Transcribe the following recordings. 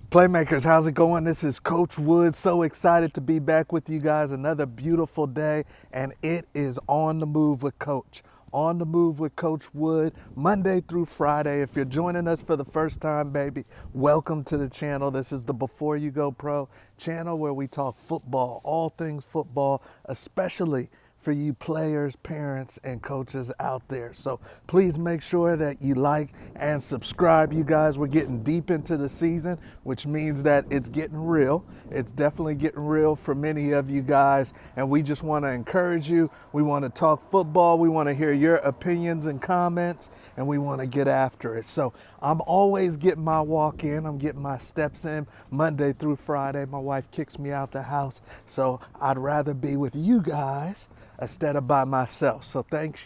Playmakers, how's it going? This is Coach Wood. So excited to be back with you guys. Another beautiful day, and it is On the Move with Coach. On the Move with Coach Wood, Monday through Friday. If you're joining us for the first time, baby, welcome to the channel. This is the Before You Go Pro channel where we talk football, all things football, especially for you players, parents, and coaches out there. So please make sure that you like and subscribe, you guys. We're getting deep into the season, which means that it's getting real. It's definitely getting real for many of you guys, and we just want to encourage you. We want to talk football. We want to hear your opinions and comments, and we want to get after it. So I'm always getting my walk in. I'm getting my steps in Monday through Friday. My wife kicks me out the house, so I'd rather be with you guys instead of by myself. So thank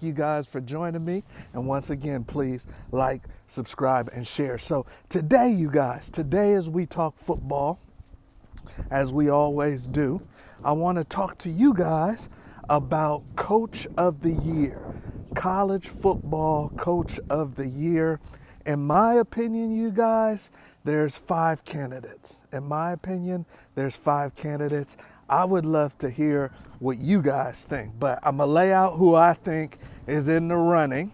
you guys for joining me. And once again, please like, subscribe, and share. So today, you guys, today as we talk football, as we always do, I want to talk to you guys about Coach of the Year, college football Coach of the Year. In my opinion, you guys, there's 5 candidates. In my opinion, there's 5 candidates. I would love to hear what you guys think, but I'm gonna lay out who I think is in the running,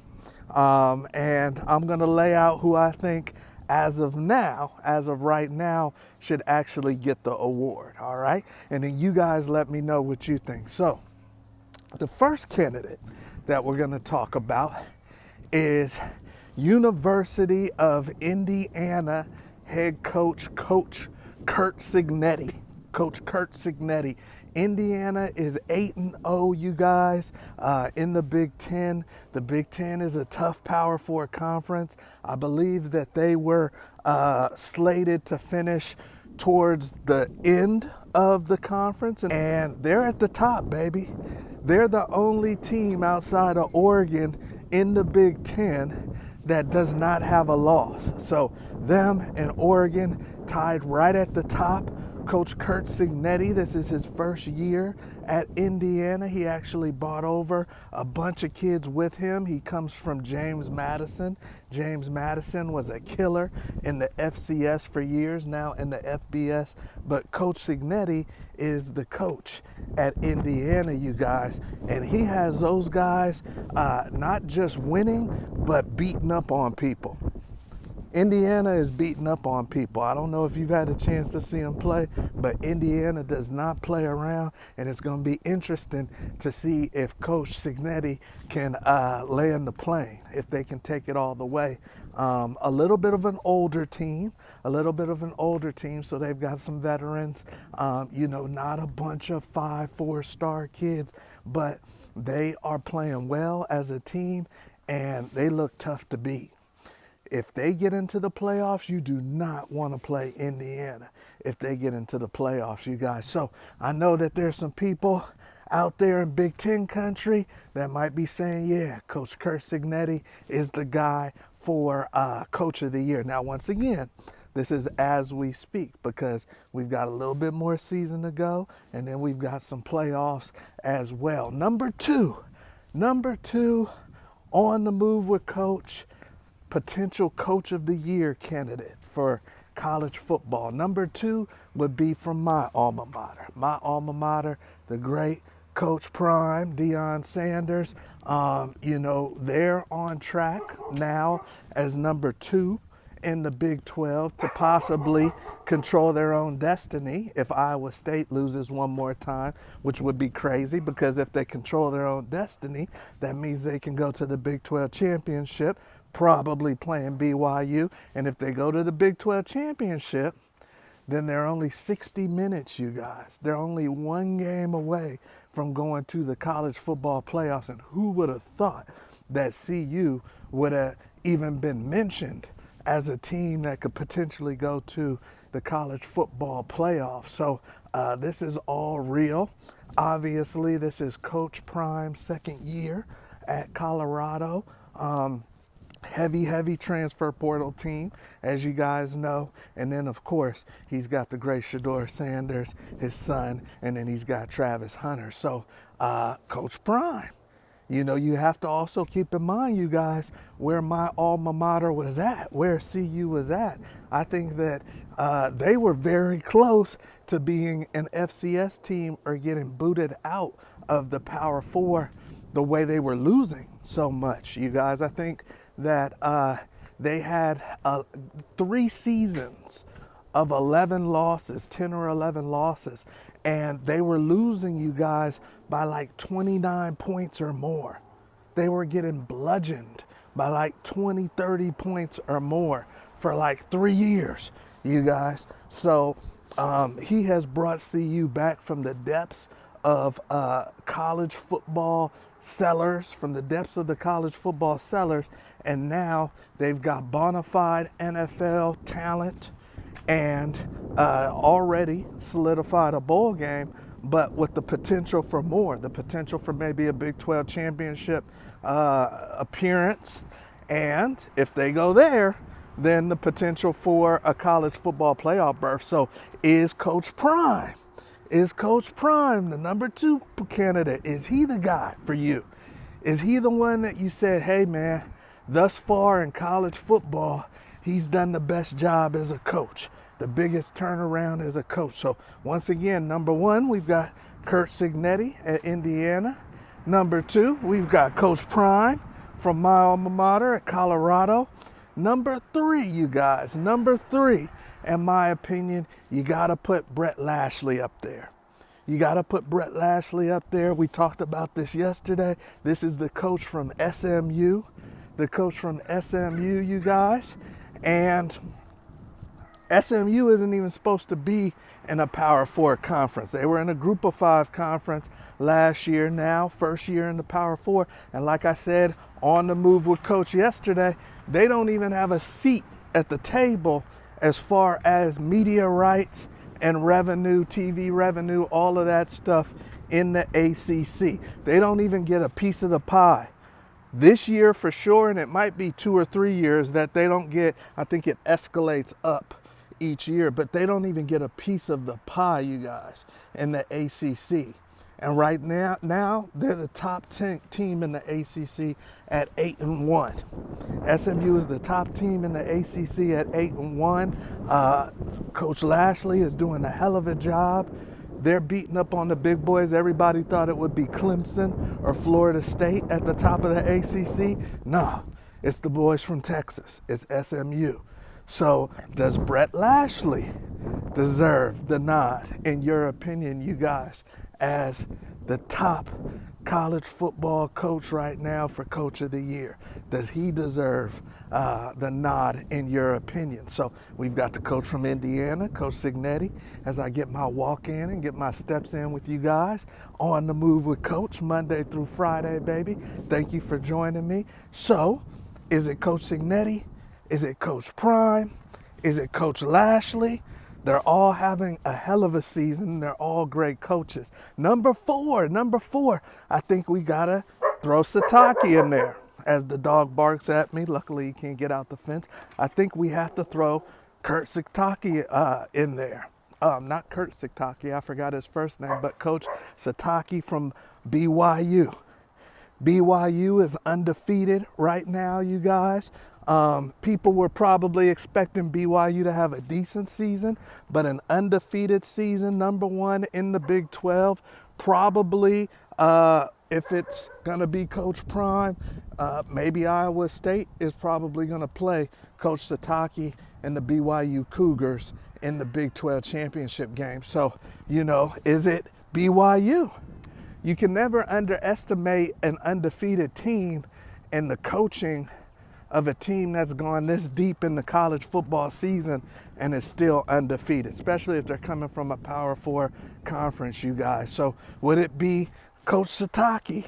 and I'm gonna lay out who I think as of right now, should actually get the award, all right? And then you guys let me know what you think. So the first candidate that we're gonna talk about is University of Indiana head coach, Coach Curt Cignetti. Coach Curt Cignetti. Indiana is 8-0, you guys, in the Big Ten. The Big Ten is a tough Power 4 conference. I believe that they were slated to finish towards the end of the conference, and they're at the top, baby. They're the only team outside of Oregon in the Big Ten that does not have a loss. So them and Oregon tied right at the top. Coach Curt Cignetti, this is his first year at Indiana. He actually brought over a bunch of kids with him. He comes from James Madison. James Madison was a killer in the FCS for years, now in the FBS. But Coach Cignetti is the coach at Indiana, you guys. And he has those guys not just winning, but beating up on people. Indiana is beating up on people. I don't know if you've had a chance to see them play, but Indiana does not play around, and it's going to be interesting to see if Coach Cignetti can land the plane, if they can take it all the way. A little bit of an older team, so they've got some veterans, not a bunch of 5 4-star kids, but they are playing well as a team, and they look tough to beat. If they get into the playoffs, you do not want to play Indiana if they get into the playoffs, you guys. So I know that there's some people out there in Big Ten country that might be saying, yeah, Coach Curt Cignetti is the guy for Coach of the Year. Now, once again, this is as we speak because we've got a little bit more season to go, and then we've got some playoffs as well. Number two, on the move with Coach, potential Coach of the Year candidate for college football. Number 2 would be from my alma mater. The great Coach Prime, Deion Sanders. They're on track now as number 2 in the Big 12 to possibly control their own destiny if Iowa State loses one more time, which would be crazy because if they control their own destiny, that means they can go to the Big 12 championship, probably playing BYU. And if they go to the Big 12 championship, then they're only 60 minutes, you guys. They're only one game away from going to the college football playoffs. And who would have thought that CU would have even been mentioned as a team that could potentially go to the college football playoffs? So this is all real. Obviously, this is Coach Prime's second year at Colorado. Heavy transfer portal team, as you guys know. And then, of course, he's got the great Shedeur Sanders, his son, and then he's got Travis Hunter. So, Coach Prime, You know, you have to also keep in mind, you guys, where my alma mater was at, where CU was at. I think that they were very close to being an FCS team or getting booted out of the Power Four the way they were losing so much, you guys. I think that they had 3 seasons of 11 losses, 10 or 11 losses, and they were losing, you guys, by like 29 points or more. They were getting bludgeoned by like 20, 30 points or more for like 3 years, you guys. So he has brought CU back from the depths of college football cellars, from the depths of the college football cellars, and now they've got bona fide NFL talent and already solidified a bowl game, but with the potential for more, the potential for maybe a Big 12 championship appearance. And if they go there, then the potential for a college football playoff berth. So is Coach Prime the number 2 candidate? Is he the guy for you? Is he the one that you said, hey man, thus far in college football, he's done the best job as a coach, the biggest turnaround as a coach? So once again, number 1, we've got Curt Cignetti at Indiana. Number 2, we've got Coach Prime from my alma mater at Colorado. Number 3, you guys, number 3, in my opinion, you got to put Brett Lashley up there. You got to put Brett Lashley up there. We talked about this yesterday. This is the coach from SMU. The coach from SMU, you guys. And SMU isn't even supposed to be in a Power 4 conference. They were in a Group of 5 conference last year. Now, first year in the Power 4. And like I said, on the move with Coach yesterday, they don't even have a seat at the table as far as media rights and revenue, TV revenue, all of that stuff in the ACC. They don't even get a piece of the pie. This year for sure, and it might be 2 or 3 years that they don't get. I think it escalates up each year, but they don't even get a piece of the pie, you guys, in the ACC. And right now they're the top 10 team in the ACC at 8-1. SMU is the top team in the ACC at 8-1. Coach Lashley is doing a hell of a job. They're beating up on the big boys. Everybody thought it would be Clemson or Florida State at the top of the ACC. No, it's the boys from Texas. It's SMU. So does Brett Lashley deserve the nod, in your opinion, you guys, as the top college football coach right now for Coach of the Year? Does he deserve the nod, in your opinion? So we've got the coach from Indiana, Coach Cignetti, as I get my walk in and get my steps in with you guys on the move with Coach, Monday through Friday, baby. Thank you for joining me. So is it Coach Cignetti? Is it Coach Prime? Is it Coach Lashley? They're all having a hell of a season. They're all great coaches. Number four, I think we gotta throw Sataki in there. As the dog barks at me, luckily he can't get out the fence. I think we have to throw Curt Cignetti in there. Not Curt Cignetti, I forgot his first name, but Coach Sataki from BYU. BYU is undefeated right now, you guys. People were probably expecting BYU to have a decent season, but an undefeated season, number 1 in the Big 12, probably, if it's going to be Coach Prime, maybe Iowa State is probably going to play Coach Sataki and the BYU Cougars in the Big 12 championship game. So, you know, is it BYU? You can never underestimate an undefeated team and the coaching of a team that's gone this deep in the college football season and is still undefeated, especially if they're coming from a Power 4 conference, you guys. So would it be Coach Sataki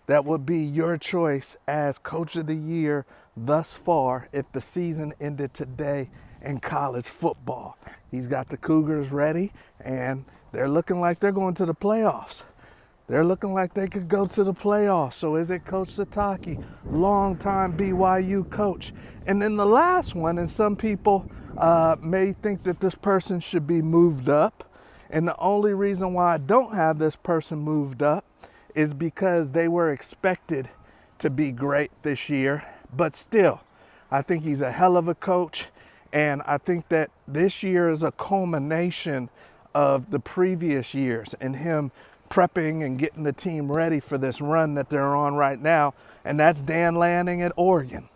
that would be your choice as Coach of the Year thus far if the season ended today in college football? He's got the Cougars ready, and they're looking like they're going to the playoffs. They're looking like they could go to the playoffs. So is it Coach Sataki, longtime BYU coach? And then the last one, and some people may think that this person should be moved up. And the only reason why I don't have this person moved up is because they were expected to be great this year, but still, I think he's a hell of a coach, and I think that this year is a culmination of the previous years and him prepping and getting the team ready for this run that they're on right now, and that's Dan Lanning at Oregon.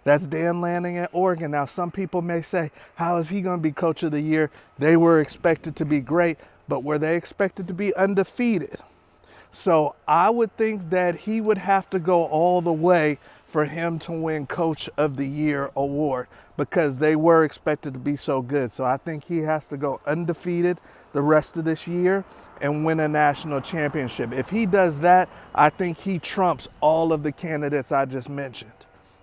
That's Dan Lanning at Oregon. Now, some people may say, how is he going to be coach of the year? They were expected to be great, but were they expected to be undefeated? So I would think that he would have to go all the way for him to win Coach of the Year award because they were expected to be so good. So I think he has to go undefeated the rest of this year and win a national championship. If he does that, I think he trumps all of the candidates I just mentioned.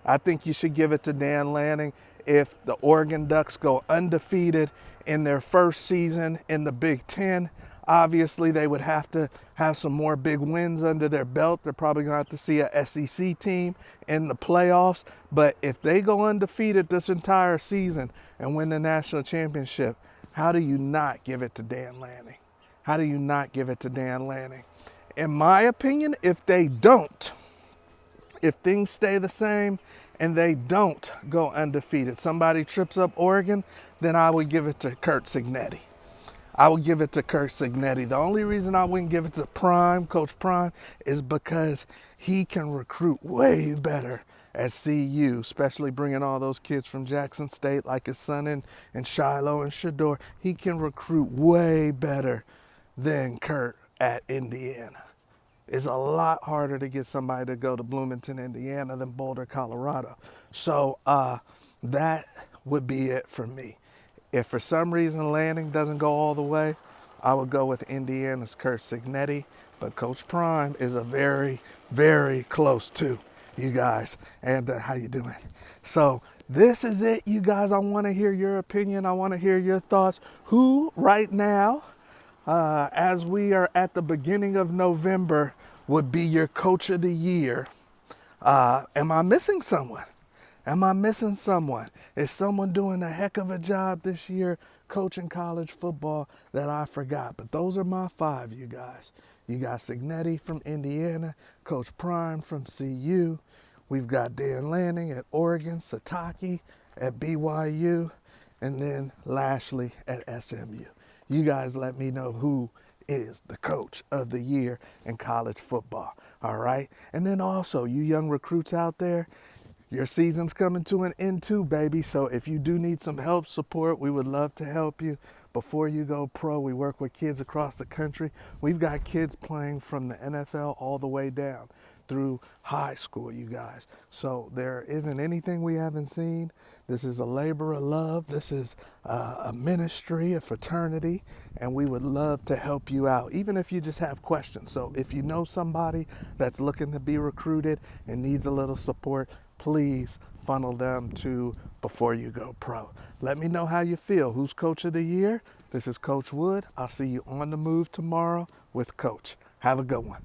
I think you should give it to Dan Lanning. If the Oregon Ducks go undefeated in their first season in the Big Ten, obviously they would have to have some more big wins under their belt. They're probably going to have to see a SEC team in the playoffs. But if they go undefeated this entire season and win the national championship, how do you not give it to Dan Lanning? How do you not give it to Dan Lanning? In my opinion, if they don't, if things stay the same and they don't go undefeated, somebody trips up Oregon, then I would give it to Curt Cignetti. I would give it to Curt Cignetti. The only reason I wouldn't give it to Coach Prime, is because he can recruit way better at CU, especially bringing all those kids from Jackson State, like his son in Shiloh and Shador. He can recruit way better than Curt at Indiana. It's a lot harder to get somebody to go to Bloomington, Indiana than Boulder, Colorado. So that would be it for me. If for some reason Lanning doesn't go all the way, I would go with Indiana's Curt Cignetti. But Coach Prime is a very, very close to you guys. And how you doing? So this is it, you guys. I want to hear your opinion. I want to hear your thoughts. Who right now, as we are at the beginning of November, would be your coach of the year? Am I missing someone? Am I missing someone? Is someone doing a heck of a job this year coaching college football that I forgot? But those are my five, you guys. You got Cignetti from Indiana, Coach Prime from CU. We've got Dan Lanning at Oregon, Sataki at BYU, and then Lashley at SMU. You guys let me know who is the coach of the year in college football, all right? And then also, you young recruits out there, your season's coming to an end too, baby. So if you do need some help, support, we would love to help you. Before you go pro, we work with kids across the country. We've got kids playing from the NFL all the way down through high school, you guys. So there isn't anything we haven't seen. This is a labor of love. This is a ministry, a fraternity, and we would love to help you out, even if you just have questions. So if you know somebody that's looking to be recruited and needs a little support, please funnel them to Before You Go Pro. Let me know how you feel. Who's Coach of the Year? This is Coach Wood. I'll see you on the move tomorrow with Coach. Have a good one.